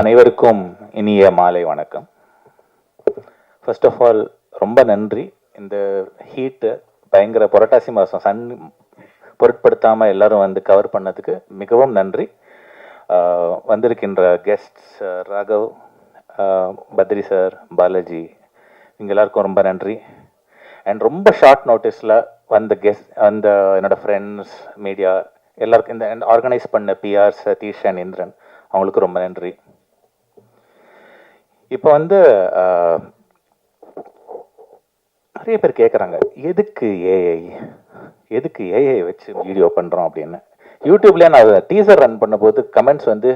அனைவருக்கும் இனிய மாலை வணக்கம். ஃபர்ஸ்ட் ஆஃப் ஆல் ரொம்ப நன்றி. இந்த ஹீட்டு பயங்கர புரட்டாசி மாதம் சன் பொருட்படுத்தாமல் எல்லாரும் வந்து கவர் பண்ணதுக்கு மிகவும் நன்றி. வந்திருக்கின்ற கெஸ்ட்ஸ் ராகவ், பத்ரி சார், பாலாஜி, இங்கே எல்லாருக்கும் ரொம்ப நன்றி. அண்ட் ரொம்ப ஷார்ட் நோட்டீஸில் வந்த அந்த என்னோடய ஃப்ரெண்ட்ஸ், மீடியா எல்லாருக்கும், இந்த ஆர்கனைஸ் பண்ண பிஆர், சதீஷ் அண்ட் இந்திரன், அவங்களுக்கு ரொம்ப நன்றி. இப்போ வந்து நிறைய பேர் கேட்குறாங்க, எதுக்கு ஏஐ வச்சு வீடியோ பண்ணுறோம் அப்படின்னு. யூடியூப்லேயே நான் டீசர் ரன் பண்ணும்போது கமெண்ட்ஸ் வந்து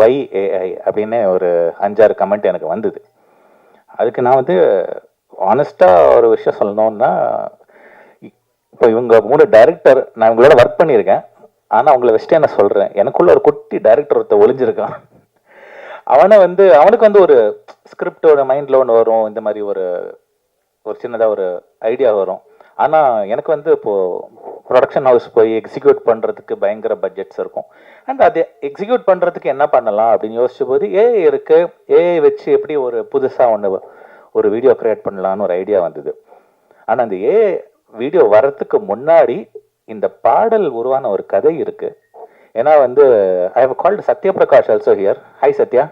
ஒய் ஏஐ அப்படின்னு ஒரு 5-6 கமெண்ட் எனக்கு வந்தது. அதுக்கு நான் வந்து ஆனஸ்ட்டாக ஒரு விஷயம் சொல்லணும்னா, இப்போ இவங்க 3 டைரக்டர் நான் இவங்களோட ஒர்க் பண்ணியிருக்கேன். ஆனால் அவங்கள வச்சுட்டு என்ன சொல்கிறேன், எனக்குள்ள ஒரு குட்டி டைரக்டர் ஒருத்த ஒளிஞ்சிருக்கான். அவனுக்கு வந்து ஒரு ஸ்கிரிப்டோட மைண்டில் ஒன்று வரும், இந்த மாதிரி ஒரு சின்னதாக ஒரு ஐடியா வரும். ஆனால் எனக்கு வந்து இப்போது ப்ரொடக்ஷன் ஹவுஸ் போய் எக்ஸிக்யூட் பண்ணுறதுக்கு பயங்கர பட்ஜெட்ஸ் இருக்கும். அண்ட் அதை எக்ஸிக்யூட் பண்ணுறதுக்கு என்ன பண்ணலாம் அப்படின்னு யோசிச்ச போது ஏஐ இருக்குது, ஏஐ வச்சு எப்படி ஒரு புதுசாக ஒரு வீடியோ க்ரியேட் பண்ணலான்னு ஒரு ஐடியா வந்தது. ஆனால் அந்த ஏஐ வீடியோ வர்றதுக்கு முன்னாடி இந்த பாடல் உருவான ஒரு கதை இருக்குது. ஏன்னா வந்து I have called Satyaprakash also here. Hi Satya.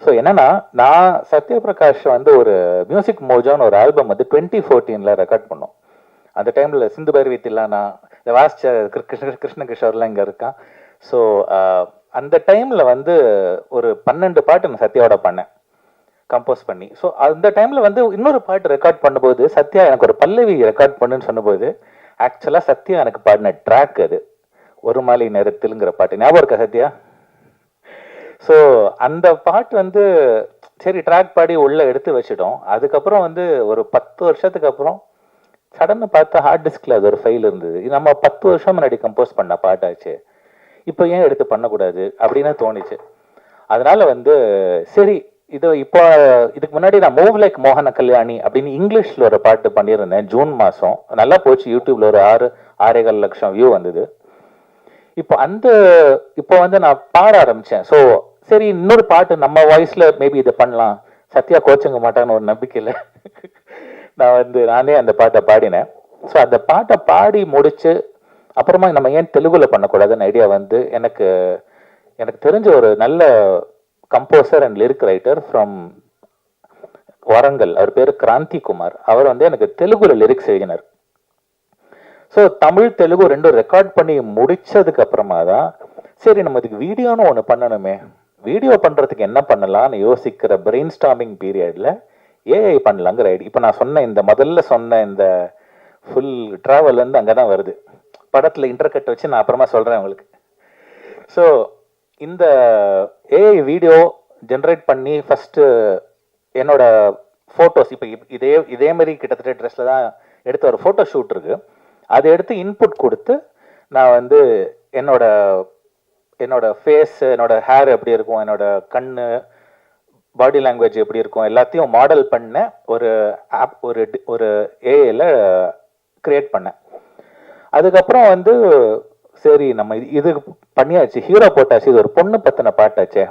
So என்னன்னா, நான் சத்யபிரகாஷ் வந்து ஒரு மியூசிக் மோஜோன்னு ஒரு ஆல்பம் வந்து 2014 ரெக்கார்ட் பண்ணோம். அந்த டைமில் சிந்து பைரவி தில்லானா, இந்த வாசிச்ச கிருஷ்ணகிஷோர்லாம் இங்கே இருக்கான். ஸோ அந்த டைமில் வந்து ஒரு 12 பாட்டு நான் சத்யாவோட பண்ணேன், கம்போஸ் பண்ணி. ஸோ அந்த டைமில் வந்து இன்னொரு பாட்டு ரெக்கார்ட் பண்ணும்போது சத்யா எனக்கு ஒரு பல்லவி ரெக்கார்ட் பண்ணுன்னு சொன்னபோது, ஆக்சுவலாக சத்யா எனக்கு பாடின ட்ராக் அது ஒரு மாலை நேரத்தில்ங்கிற பாட்டு. ஞாபகம் இருக்கா சத்யா? ஸோ அந்த பாட்டு வந்து சரி ட்ராக் பாடி உள்ளே எடுத்து வச்சிட்டோம். அதுக்கப்புறம் வந்து ஒரு 10 வருஷத்துக்கு அப்புறம் சடன்னு பார்த்தா ஹார்ட் டிஸ்கில் அது ஒரு ஃபைல் இருந்தது. இது நம்ம 10 வருஷம் முன்னாடி கம்போஸ் பண்ண பாட்டாச்சு, இப்போ ஏன் எடுத்து பண்ணக்கூடாது அப்படின்னு தோணுச்சு. அதனால வந்து சரி இப்போ இதுக்கு முன்னாடி நான் மூவ் லைக் மோகன கல்யாணி அப்படின்னு இங்கிலீஷில் ஒரு பாட்டு பண்ணியிருந்தேன் ஜூன் மாதம். நல்லா போச்சு, யூடியூப்ல ஒரு 6.25 லட்சம் வியூ வந்தது. இப்போ வந்து நான் பாட ஆரம்பிச்சேன். ஸோ சரி இன்னொரு பாட்டு நம்ம வாய்ஸ்ல மேபி இதை பண்ணலாம், சத்யா கோச்சுங்க மாட்டான்னு ஒரு நம்பிக்கையில் நானே அந்த பாட்டை பாடினேன். ஸோ அந்த பாட்டை பாடி முடிச்சு அப்புறமா நம்ம ஏன் தெலுங்குல பண்ணக்கூடாதுன்னு ஐடியா வந்து எனக்கு தெரிஞ்ச ஒரு நல்ல composer and lyric writer from Warangal, அவர் பேர் கிராந்தி குமார். அவர் வந்து எனக்கு தெலுங்குல லிரிக்ஸ் எழுதினார். ஸோ தமிழ் தெலுங்கு ரெண்டும் ரெக்கார்ட் பண்ணி முடிச்சதுக்கு அப்புறமா தான் சரி நம்ம இதுக்கு வீடியோன்னு ஒன்று பண்ணணுமே, வீடியோ பண்ணுறதுக்கு என்ன பண்ணலாம்னு யோசிக்கிற பிரெயின் ஸ்டார்மிங் பீரியடில் ஏஐ பண்ணலாங்கிற ஐடியா. இப்போ நான் முதல்ல சொன்ன இந்த ஃபுல் ட்ராவல் வந்து அங்கே தான் வருது. படத்தில் இன்டர்கட் வச்சு நான் அப்புறமா சொல்கிறேன் உங்களுக்கு. ஸோ இந்த ஏஐ வீடியோ ஜென்ரேட் பண்ணி ஃபஸ்ட்டு என்னோட ஃபோட்டோஸ், இப்போ இதே மாதிரி கிட்டத்தட்ட ட்ரெஸ்ஸில் தான் எடுத்த ஒரு ஃபோட்டோ ஷூட் இருக்குது. அதை எடுத்து இன்புட் கொடுத்து நான் வந்து என்னோட ஃபேஸ், என்னோட ஹேர் எப்படி இருக்கும், என்னோட கண், பாடி லாங்குவேஜ் எப்படி இருக்கும், எல்லாத்தையும் மாடல் பண்ண ஒரு ஆப் ஒரு ஏஐல கிரியேட் பண்ணேன். அதுக்கப்புறம் வந்து சரி நம்ம இது பண்ணியாச்சு, ஹீரோ போட்டாச்சு, இது ஒரு பொண்ணு பற்றின பாட்டாச்சே,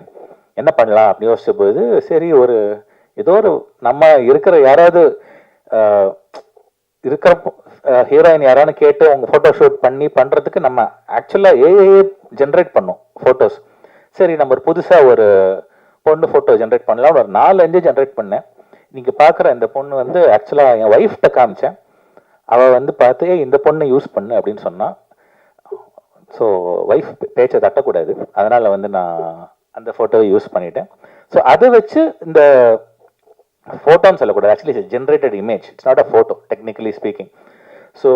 என்ன பண்ணலாம் அப்படின்னு யோசிச்ச போது சரி ஏதோ ஒரு நம்ம இருக்கிற யாராவது இருக்கிற ஹீரோயின் யாரானு கேட்டு அவங்க ஃபோட்டோ ஷூட் பண்ணுறதுக்கு நம்ம ஆக்சுவலாக ஏஐ ஜென்ரேட் பண்ணோம் ஃபோட்டோஸ். சரி நம்ம ஒரு புதுசாக ஒரு பொண்ணு ஃபோட்டோ ஜென்ரேட் பண்ணலாம், ஒரு 4-5 ஜென்ரேட் பண்ணேன். நீங்கள் பார்க்குற இந்த பொண்ணு வந்து ஆக்சுவலாக என் ஒய்ஃப்கிட்ட காமிச்சேன். அவள் வந்து பார்த்து இந்த பொண்ணை யூஸ் பண்ணு அப்படின்னு சொன்னான். ஸோ ஒய்ஃப் பேச்சை தட்டக்கூடாது, அதனால் வந்து நான் அந்த ஃபோட்டோவை யூஸ் பண்ணிட்டேன். ஸோ அதை வச்சு இந்த ஃபோட்டோன்னு சொல்லக்கூடாது, actually generated image, it's not a photo technically speaking. So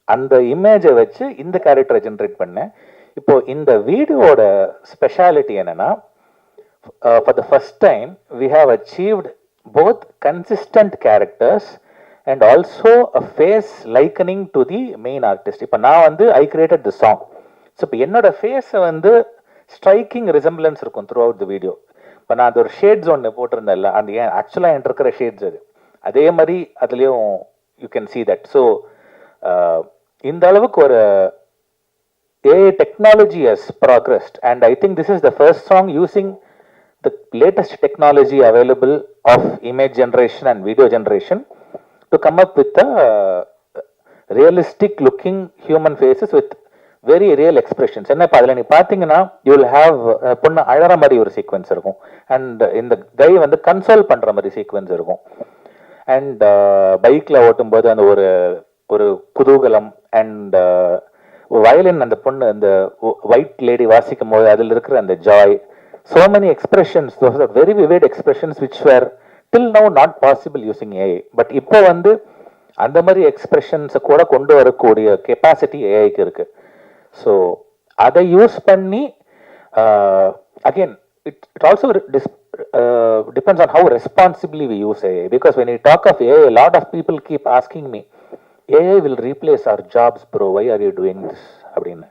அந்த இமேஜை வச்சு இந்த கேரக்டரை ஜென்ரேட் பண்ணேன். இப்போ இந்த வீடியோட ஸ்பெஷாலிட்டி என்னன்னா, for the first time we have achieved both consistent characters and also a face likening to the main artist. இப்போ நான் வந்து I created the song. So இப்போ என்னோட ஃபேஸை வந்து ஸ்ட்ரைக்கிங் ரிசம்பிளன்ஸ் இருக்கும் த்ரூ அவுட் தி வீடியோ. இப்போ நான் அது ஒரு ஷேட்ஸ் ஒன்று போட்டிருந்தேன்ல, அந்த ஏன் ஆக்சுவலாக என்கிட்ட இருக்கிற ஷேட்ஸ் அதே மாதிரி அதுலேயும் you can see that. So இந்த அளவுக்கு ஒரு AI technology has progressed, and I think this is the first song using the latest technology available of image generation and video generation to come up with the realistic looking human faces with very real expressions. என்ன இப்போ அதில் நீ பார்த்தீங்கன்னா you will have பொண்ணு அழற மாதிரி ஒரு sequence இருக்கும், அண்ட் இந்த கை வந்து கன்சோல் பண்ணுற மாதிரி சீக்வன்ஸ் இருக்கும், அண்ட் பைக்கில் ஓட்டும்போது அந்த ஒரு ஒரு குதூகலம், அண்ட் வயலின் அந்த பொண்ணு அந்த ஒயிட் லேடி வாசிக்கும் போது அதில் இருக்கிற அந்த Joy, so many expressions, those are very vivid expressions which were till now not possible using AI. But இப்போ வந்து அந்த மாதிரி எக்ஸ்பிரஷன்ஸை கூட கொண்டு வரக்கூடிய கெப்பாசிட்டி ஏஐக்கு இருக்கு. ஸோ அதை யூஸ் பண்ணி again it also depends on how responsibly we use AI, because when you talk of AI, a lot of people keep asking me, AI will replace our jobs bro, why are you doing this அப்படின்னு.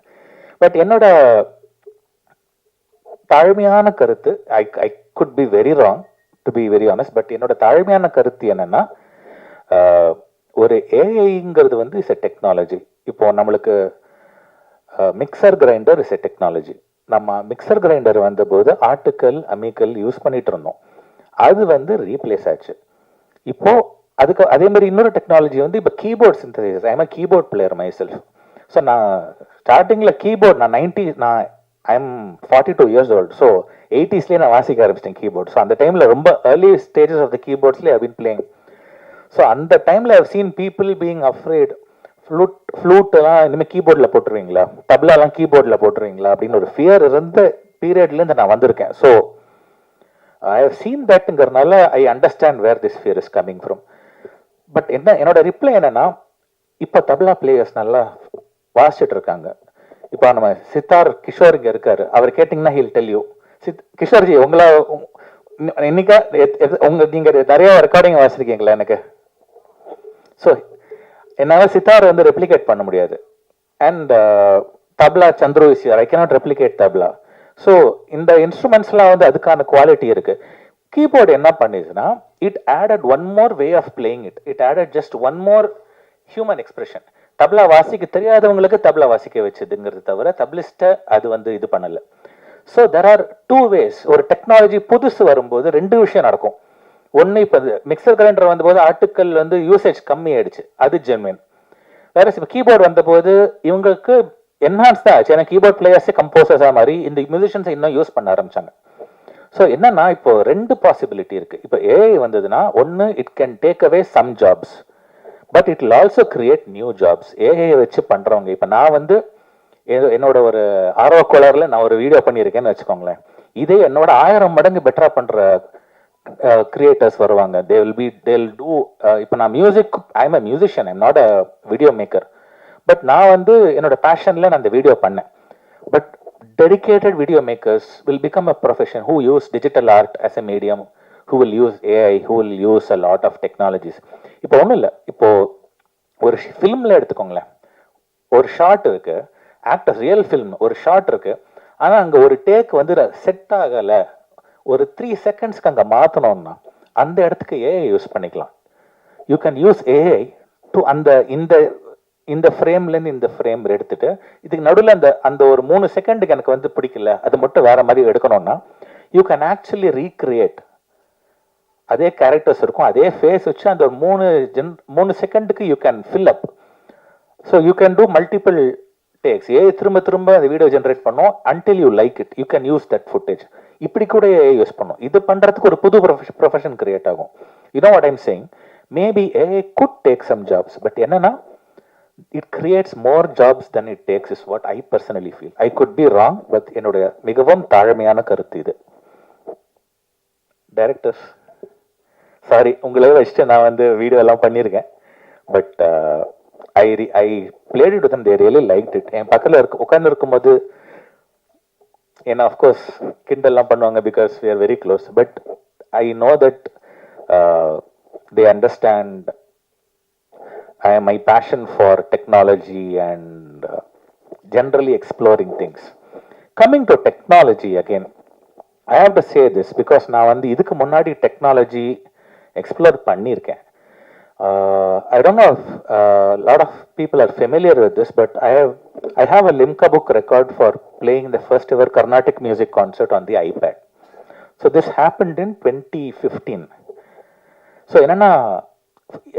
But என்னோட தாழ்மையான கருத்து, I could be very wrong to be very honest, but என்னோட தாழ்மையான கருத்து என்னன்னா, ஒரு ஏஐங்கிறது வந்து இஸ் எ டெக்னாலஜி. இப்போ நம்மளுக்கு mixer grinder is a technology. நம்ம மிக்சர் கிரைண்டர் வந்தபோது ஆட்டுக்கல் அம்மிக்கல் யூஸ் பண்ணிட்டு இருந்தோம், அது வந்து ரீப்ளேஸ் ஆச்சு. இப்போ அதுக்கு அதே மாதிரி இன்னொரு டெக்னாலஜி வந்து இப்போ keyboard synthesizer. I am keyboard player myself. So நான் ஸ்டார்டிங்கில் கீபோர்ட் நான் I am 42 years old. So 80sலேயே நான் வாசிக்க ஆரம்பிச்சிட்டேன் கீபோர்ட். ஸோ அந்த டைமில் ரொம்ப ஏர்லி ஸ்டேஜஸ் ஆஃப் த கீபோர்ட்ஸ்லேயே ஐ பீன் பிளேயிங். ஸோ அந்த டைமில் I have seen people being afraid, ஃப்ளூட்டெல்லாம் இனிமேல் கீபோர்டில் போட்டுருவீங்களா, தப்லாலாம் கீபோர்டில் போட்டுருவீங்களா அப்படின்னு ஒரு ஃபியர் இருந்த பீரியட்லேருந்து நான் வந்திருக்கேன். ஸோ ஐ ஹவ் சீன் தட்ங்கிறதுனால I understand where this fear is coming from. But என்னோட ரிப்ளை என்னன்னா, இப்போ தப்லா பிளேயர்ஸ் நல்லா வாசிச்சுட்டு இருக்காங்க. இப்போ நம்ம சித்தார் கிஷோர் இங்கே இருக்காரு, அவர் கேட்டிங்கன்னா ஹீல் டெல் யூ, கிஷோர்ஜி உங்களை இன்னைக்கா நீங்கள் நிறைய ரெக்கார்டிங் வாசிருக்கீங்களா எனக்கு? ஸோ என்னால் சித்தார் வந்து ரெப்ளிகேட் பண்ண முடியாது, and tabla Chandru is I cannot replicate tabla. So இந்த இன்ஸ்ட்ருமெண்ட்ஸ்லாம் வந்து அதுக்கான குவாலிட்டி இருக்கு. கீபோர்டு என்ன பண்ணிச்சுன்னா, it added one more way of playing it, it added just one more human expression. Tabla வாசிக்க தெரியாதவங்களுக்கு தப்லா வாசிக்க வச்சதுங்கிறது தவிர தப்லிஸ்ட்டை அது வந்து இது பண்ணலை. So there are two ways. ஒரு டெக்னாலஜி புதுசு வரும்போது ரெண்டு விஷயம் நடக்கும். ஒன்று, இப்போ மிக்சர் கிரைண்டர் வந்தபோது ஆட்டுக்கள் வந்து யூசேஜ் கம்மி ஆயிடுச்சு, அது ஜென்வின். வேற இப்போ கீபோர்டு வந்தபோது இவங்களுக்கு என்ஹான்ஸ் தான் ஆச்சு, ஏன்னா கீபோர்ட் பிளேயர்ஸே கம்போசர்ஸாக மாதிரி இந்த மியூசிஷியன்ஸை இன்னும் யூஸ் பண்ண ஆரம்பிச்சாங்க. ஸோ என்னன்னா, இப்போ ரெண்டு பாசிபிலிட்டி இருக்கு. இப்போ ஏஐ வந்ததுன்னா, ஒன்று it can take away some jobs, but it will also create new jobs. AI வச்சு பண்றவங்க, இப்போ நான் வந்து என்னோட ஒரு ஆர்வக்கோளரில் நான் ஒரு வீடியோ பண்ணியிருக்கேன்னு வச்சுக்கோங்களேன், இதே என்னோட 1000 மடங்கு பெட்டரா பண்ற கிரியேட்டர்ஸ் வருவாங்க. They will do. இப்போ நான் music, I am a musician, I am not a video maker, but நான் வந்து என்னோட பேஷன்ல நான் அந்த வீடியோ பண்ணேன். But dedicated video makers will become a profession who use digital art as a medium, who will use AI, who will use a lot of technologies. இப்போ ஒன்றும் இல்லை, இப்போ ஒரு ஃபிலிம்ல எடுத்துக்கோங்களேன், ஒரு ஷார்ட் இருக்கு, ஆக்டர்ஸ் ரியல் ஃபில்ம் ஒரு ஷார்ட் இருக்கு, ஆனால் அங்கே ஒரு டேக் வந்து செட் ஆகலை, ஒரு 3 secondsக்கு அங்கே மாற்றணும்னா அந்த இடத்துக்கு ஏஐ யூஸ் பண்ணிக்கலாம். You can use AI to இந்த ஃப்ரேம்லேருந்து இந்த ஃப்ரேம் எடுத்துட்டு, இதுக்கு நடுவில் அந்த ஒரு 3 செகண்டுக்கு எனக்கு வந்து பிடிக்கல, அது மட்டும் வேற மாதிரி எடுக்கணும்னா யூ கேன் ஆக்சுவலி ரீக்ரியேட். அதே கேரக்டர்ஸ் இருக்கும், அதே ஃபேஸ் வச்சு அந்த 3 செகண்டுக்கு you can fill up. So you can do multiple takes. AI திரும்ப திரும்ப அந்த வீடியோ ஜென்ரேட் பண்ணும் until you like it. You can use that footage. இப்படி கூட ஏஐ யூஸ் பண்ணும். இது பண்றதுக்கு ஒரு புது ப்ரொஃபஷன் கிரியேட் ஆகும். You know what I'm saying? Maybe AI could take some jobs, but என்னன்னா, it creates more jobs than it takes is what I personally feel. I could be wrong, but என்னோட மிகவும் தாழ்மையான கருத்து இது. Directors sorry, உங்களே வச்சுட்டு நான் வந்து வீடியோ எல்லாம் பண்ணியிருக்கேன், but I played it with them, they really liked it. என் பக்கத்தில் உட்கார்ந்து இருக்கும்போது ஏன்னா அஃப்கோர்ஸ் கிண்டல்லாம் பண்ணுவாங்க because we are very close, but I know that they understand my passion for technology and generally exploring things. Coming to technology again, I have to say this because நான் வந்து இதுக்கு முன்னாடி technology explore பண்ணியிருக்கேன். I don't know if a lot of people are familiar with this, but I have a Limca book record for playing the first ever Carnatic music concert on the iPad. So this happened in 2015. So என்னன்னா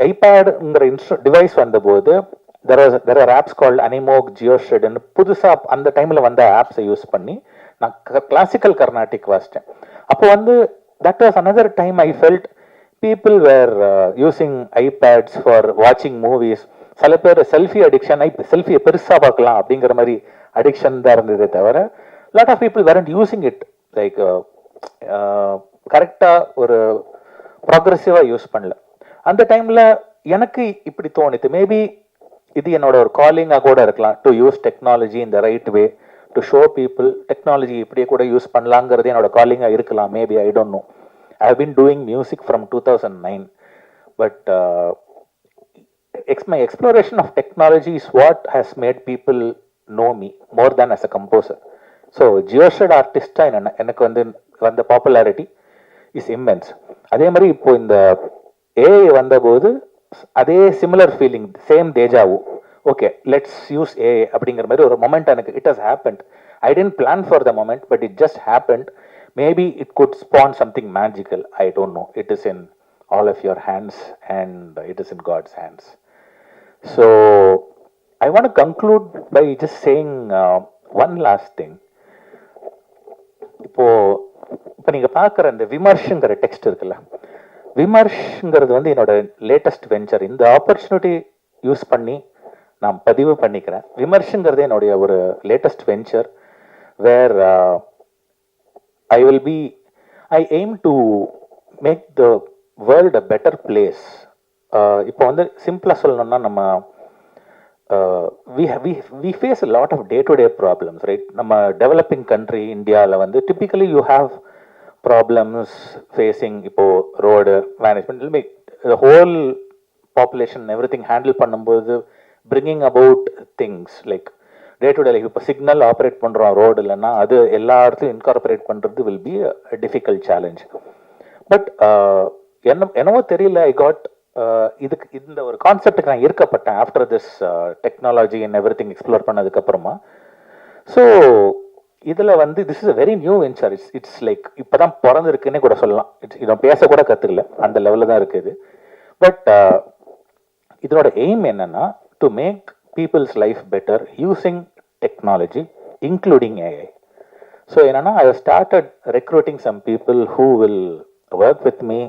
ஐபேடுங்கிற device வந்தபோது there are apps called Animoog, Geoshred ன்னு புதுசாக அந்த டைமில் வந்த ஆப்ஸை use பண்ணி நான் classical Carnatic வாசித்தேன். அப்போ வந்து that was another time I felt people were using iPads for watching movies. சில பேர் செல்ஃபி அடிக்ஷன், செல்ஃபியை பெருசாக பார்க்கலாம் அப்படிங்கிற மாதிரி அடிக்ஷன் தான் இருந்ததே தவிர lot of people weren't using it like கரெக்டாக ஒரு ப்ராக்ரெசிவாக யூஸ் பண்ணல. அந்த டைமில் எனக்கு இப்படி தோணுது, மேபி இது என்னோட ஒரு காலிங்காக கூட இருக்கலாம், to use technology in the right way, to show people technology இப்படியே கூட யூஸ் பண்ணலாங்கிறது என்னோட காலிங்காக இருக்கலாம். Maybe I don't know. I have been doing music from 2009, but my exploration of technology is what has made people know me more than as a composer. So Geoshred artist எனக்கு வந்த popularity is immense. அதே மாதிரி இப்போ இந்த AI வந்தபோது அதே similar feeling, same deja vu. Okay, let's use AI அப்படிங்கிற மாதிரி ஒரு மொமெண்ட் எனக்கு it has happened. I didn't plan for the moment, but it just happened. Maybe it could spawn something magical. I don't know. It is in all of your hands and it is in God's hands. So I want to conclude by just saying one last thing. இப்போ நீங்க பார்க்குற அந்த விமர்ஷங்கிற text இருக்குல்ல, விமர்ஷங்கிறது என்னோட latest venture. இந்த opportunity use பண்ணி நான் பதிவு பண்ணிக்கிறேன். விமர்ஷங்கிறது என்னுடைய ஒரு latest venture where I aim to make the world a better place. இப்போ சிம்பிளாக சொல்லணும்னா நம்ம we face a lot of day-to-day problems, right? நம்ம டெவலப்பிங் கண்ட்ரி இந்தியாவில் typically you have problems facing இப்போ road management, the whole population everything handle பண்ணும்போது bringing about things like day to day life. இப்போ signal operate பண்ணுறோம் road இல்லைன்னா அது எல்லா இடத்துலையும் இன்கார்பரேட் பண்ணுறது will be a difficult challenge. But என்னவோ தெரியல, ஐ காட் இதுக்கு இந்த ஒரு கான்செப்டுக்கு நான் ஈர்க்கப்பட்டேன் after this technology and everything explore பண்ணதுக்கப்புறமா. ஸோ இதில் this is a very new venture. It's like இப்போ தான் பிறந்திருக்குன்னே கூட சொல்லலாம். இதை பேசக்கூட கற்றுக்கல, அந்த லெவலில் தான் இருக்குது. பட் இதனோட எய்ம் என்னன்னா to make people's life better using technology, including AI. So I have started recruiting some people who will work with me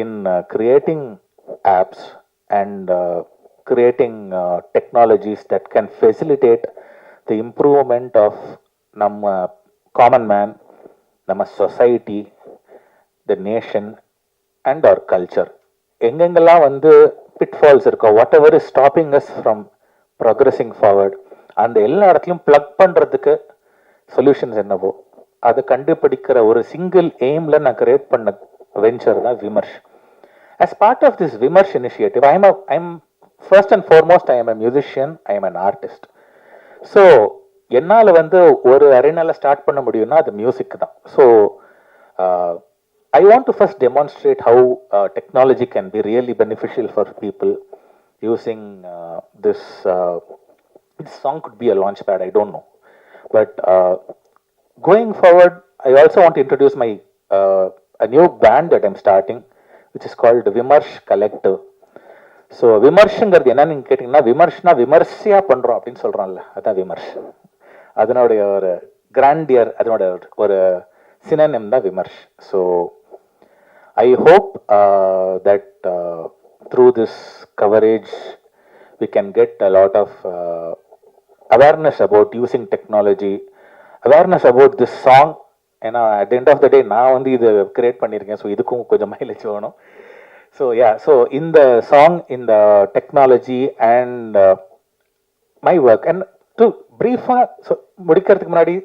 in creating apps and creating technologies that can facilitate the improvement of nama common man, nama society, the nation and our culture. எங்கெங்கெல்லாம் pitfalls இருக்கோ, whatever is stopping us from progressing forward, அந்த எல்லா இடத்துலையும் plug பண்ணுறதுக்கு solutions என்னவோ அதை கண்டுபிடிக்கிற ஒரு சிங்கிள் எய்ம்ல நான் கிரியேட் பண்ண வெஞ்சர் தான் விமர்ஷ். as part of this விமர்ஷ் initiative, I'm first and foremost I am a musician, I am an artist. So என்னால் ஒரு அரேனால ஸ்டார்ட் பண்ண முடியும்னா அது மியூசிக் தான். So I want to first demonstrate how technology can be really beneficial for people using this song could be a launch pad, I don't know. But going forward, I also want to introduce my a new band that I'm starting, which is called Vimarsh Collective. So விமர்ஷங்கிறது என்னன்னு கேட்டிங்கன்னா, விமர்ஷ்னா விமர்சையாக பண்ணுறோம் அப்படின்னு சொல்கிறோம்ல, அதான் விமர்ஷ். அதனுடைய ஒரு grandeur, அதனோட ஒரு synonym da Vimarsh. So I hope that through this coverage we can get a lot of awareness about using technology, awareness about this song. And at the end of the day நான் இது create பண்ணியிருக்கேன், so இதுக்கும் கொஞ்சம் mileage வேணும். So so இந்த song, இந்த technology and my work and to ப்ரீஃபாக முடிக்கிறதுக்கு முன்னாடி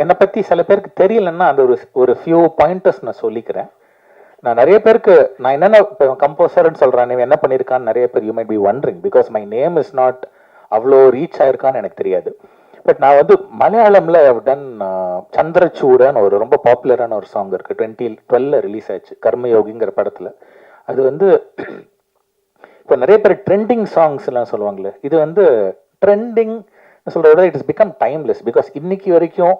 என்னை பற்றி சில பேருக்கு தெரியலன்னா அந்த ஒரு ஃபியூ பாயிண்டர்ஸ் நான் சொல்லிக்கிறேன். நான் நிறைய பேருக்கு நான் என்னென்ன இப்போ கம்போசர்ன்னு சொல்கிறேன், நீ என்ன பண்ணியிருக்கான்னு நிறைய பேர் you might be wondering, because my name is not அவ்வளோ ரீச் ஆயிருக்கான்னு எனக்கு தெரியாது. பட் நான் மலையாளமில் டன் சந்திரச்சூடான்னு ஒரு ரொம்ப பாப்புலரான ஒரு சாங் இருக்குது, 2012 ரிலீஸ் ஆச்சு, கர்மயோகிங்கிற படத்தில். அது இப்போ நிறைய பேர் ட்ரெண்டிங் சாங்ஸ் எல்லாம் சொல்லுவாங்களே, இது ட்ரெண்டிங் சொல்கிறத விட it is become timeless. Because இன்னைக்கு வரைக்கும்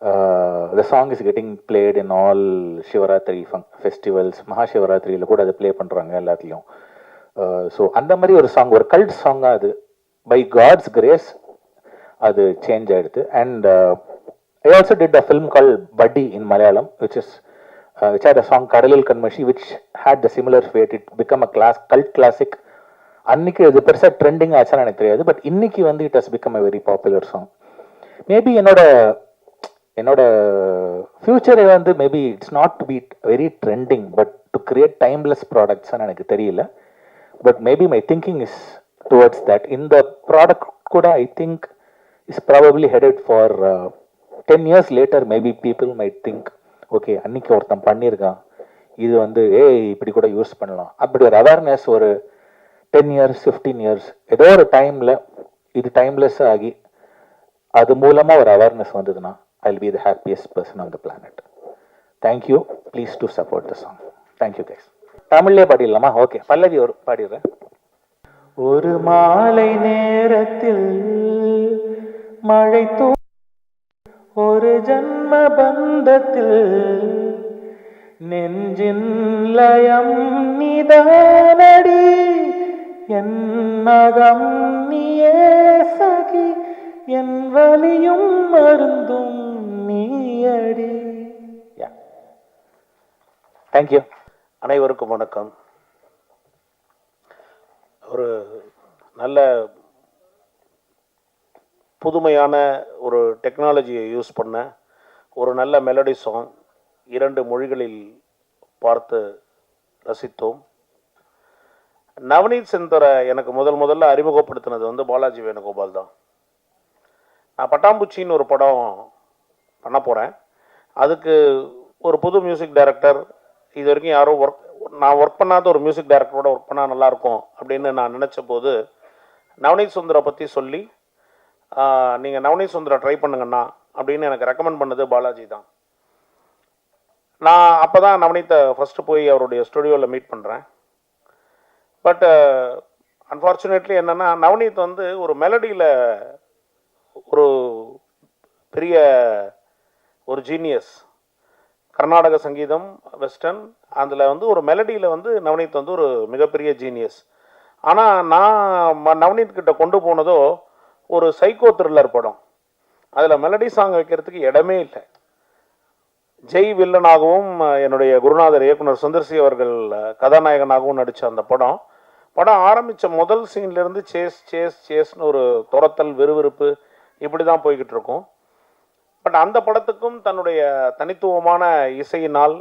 The song is getting played in all Shivaratri festivals. மகாசிவராத்திரியில் கூட அதை ப்ளே பண்ணுறாங்க எல்லாத்துலேயும். ஸோ அந்த மாதிரி ஒரு சாங், ஒரு கல்ட் சாங்காக அது பை காட்ஸ் கிரேஸ் அது சேஞ்ச் ஆகிடுது. And I also did a film called Buddy in Malayalam, which had a song Kadalil Kanmashi, which had the similar fate. It became a cult classic. அன்னைக்கு இது பெருசாக trending ஆச்சான்னு எனக்கு தெரியாது, but இன்னைக்கு வந்து it has become a very popular song. Maybe என்னோட ஃபியூச்சரை வந்து maybe it's not to be very trending, but to create timeless ப்ராடக்ட்ஸ்ன்னு எனக்கு தெரியல. But maybe my thinking is towards that. இந்த ப்ராடக்ட் கூட I think is probably headed for 10 years later, maybe people might think, okay அன்னைக்கு ஒருத்தன் பண்ணியிருக்கான், இது வந்து இப்படி கூட யூஸ் பண்ணலாம். அப்படி ஒரு அவேர்னஸ் ஒரு 10 years 15 years ஏதோ ஒரு டைமில் இது டைம்லெஸ் ஆகி அது மூலமாக ஒரு அவேர்னஸ் வந்ததுன்னா I'll be the happiest person on the planet. Thank you. Please do support the song. Thank you guys. தமிழ்லேயே பாடிடலாமா? ஓகே, பல்லவி ஒரு பாடிடுறேன். ஒரு மாலை நேரத்தில் மழை ஒரு ஜன்ம பந்தத்தில் நெஞ்சின் லயம் நிதானடி என் நகம் நீயே சகி என் வலியும் மருந்தும் நீயடி. தேங்க்யூ. அனைவருக்கும் வணக்கம். ஒரு நல்ல புதுமையான ஒரு டெக்னாலஜியை யூஸ் பண்ண ஒரு நல்ல மெலடி சாங் 2 மொழிகளில் பார்த்து ரசித்தோம். நவநீத் சிந்தரை எனக்கு முதல்ல அறிமுகப்படுத்தினது வந்து பாலாஜி வேணுகோபால் தான். நான் பட்டாம்பூச்சின்னு ஒரு படம் பண்ண போகிறேன். அதுக்கு ஒரு புது மியூசிக் டைரக்டர், இது வரைக்கும் யாரும் நான் ஒர்க் பண்ணாத ஒரு மியூசிக் டைரக்டரோட ஒர்க் பண்ணால் நல்லாயிருக்கும் அப்படின்னு நான் நினச்ச போது நவநீத் சுந்தரை பற்றி சொல்லி நீங்கள் நவநீத் சுந்தரை ட்ரை பண்ணுங்கண்ணா அப்படின்னு எனக்கு ரெக்கமெண்ட் பண்ணது பாலாஜி தான். நான் அப்போ தான் நவநீத்தை ஃபஸ்ட்டு போய் அவருடைய ஸ்டுடியோவில் மீட் பண்ணுறேன். பட் அன்ஃபார்ச்சுனேட்லி என்னென்னா, நவநீத் வந்து ஒரு மெலடியில் ஒரு பெரிய ஒரு ஜீனியஸ். கர்நாடக சங்கீதம், வெஸ்டர்ன், அதில் வந்து ஒரு மெலடியில் வந்து நவநீத் வந்து ஒரு மிகப்பெரிய ஜீனியஸ். ஆனால் நான் நவநீத் கிட்ட கொண்டு போனதோ ஒரு சைக்கோ த்ரில்லர் படம். அதில் மெலடி சாங் வைக்கிறதுக்கு இடமே இல்லை. ஜெய் வில்லனாகவும் என்னுடைய குருநாதர் இயக்குனர் சுந்தர்சி அவர்கள் கதாநாயகனாகவும் நடித்த அந்த படம் ஆரம்பித்த முதல் சீன்லேருந்து சேஸ்னு ஒரு துரத்தல், விறுவிறுப்பு இப்படி தான் போய்கிட்டு இருக்கும். பட் அந்த படத்துக்கும் தன்னுடைய தனித்துவமான இசையினால்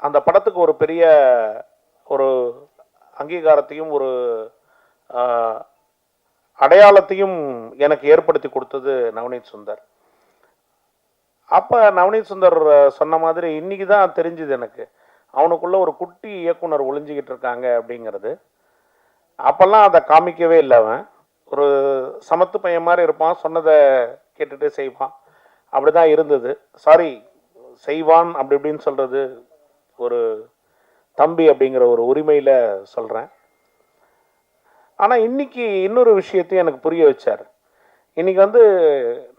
அந்த படத்துக்கு ஒரு பெரிய ஒரு அங்கீகாரத்தையும் ஒரு அடையாளத்தையும் எனக்கு ஏற்படுத்தி கொடுத்தது நவநீத் சுந்தர். அப்போ நவநீத் சுந்தர் சொன்ன மாதிரி இன்னைக்கு தான் தெரிஞ்சுது எனக்கு அவனுக்குள்ள ஒரு குட்டி இயக்குனர் ஒளிஞ்சிக்கிட்டு இருக்காங்க அப்படிங்கிறது. அப்போல்லாம் அதை காமிக்கவே இல்லை. அவன் ஒரு சமத்து பையன் மாதிரி இருப்பான், சொன்னதை கேட்டுட்டு செய்வான், அப்படிதான் இருந்தது. செய்வான் அப்படி இப்படின்னு சொல்கிறது ஒரு தம்பி அப்படிங்கிற ஒரு உரிமையில் சொல்கிறேன். ஆனால் இன்னைக்கு இன்னொரு விஷயத்தையும் எனக்கு புரிய வச்சார். இன்னைக்கு வந்து